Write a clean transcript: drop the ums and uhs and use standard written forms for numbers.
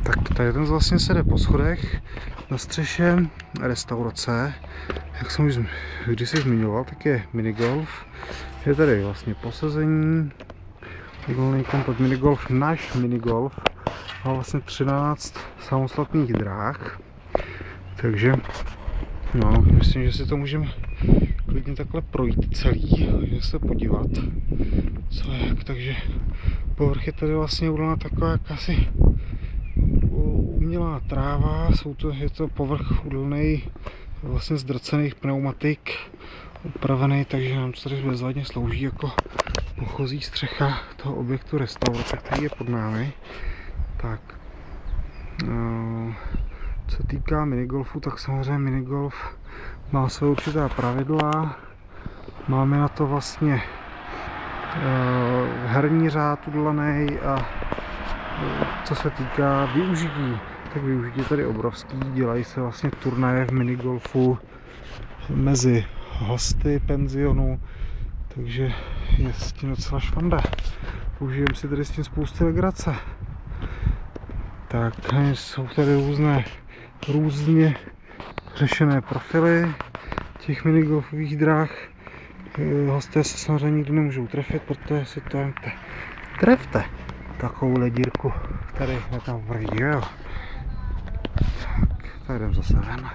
Tak tady ten vlastně se jde po schodech na střeše restaurace. Jak jsem už kdysi zmiňoval, tak je minigolf. Je tady vlastně posazení, volný komplet minigolf, náš minigolf. Má vlastně 13 samostatných dráh. Takže no, myslím, že si to můžeme klidně takhle projít celý, můžeme se podívat, co je jak. Takže povrch je tady vlastně udělaná taková jakási umělá tráva, je to povrch udělaný vlastně z drcených pneumatik, upravený, takže nám to tady bezvadně slouží jako pochozí střecha toho objektu restaurace, který je pod námi. Tak, co se týká minigolfu, tak samozřejmě minigolf má své určitá pravidla. Máme na to vlastně herní řád udělaný a co se týká využití, tak využití je tady obrovský. Dělají se vlastně turnaje v minigolfu mezi hosty penzionu, takže je s tím docela švanda. Užijeme si tady s tím spoustu legrace. Tak jsou tady různě řešené profily těch minigolfových dráh. Hosté se samozřejmě nikdy nemůžou trefit, protože si to trefte takovou dírku, tady je tam vrdí, jo. Tak, tady jdem zase ven.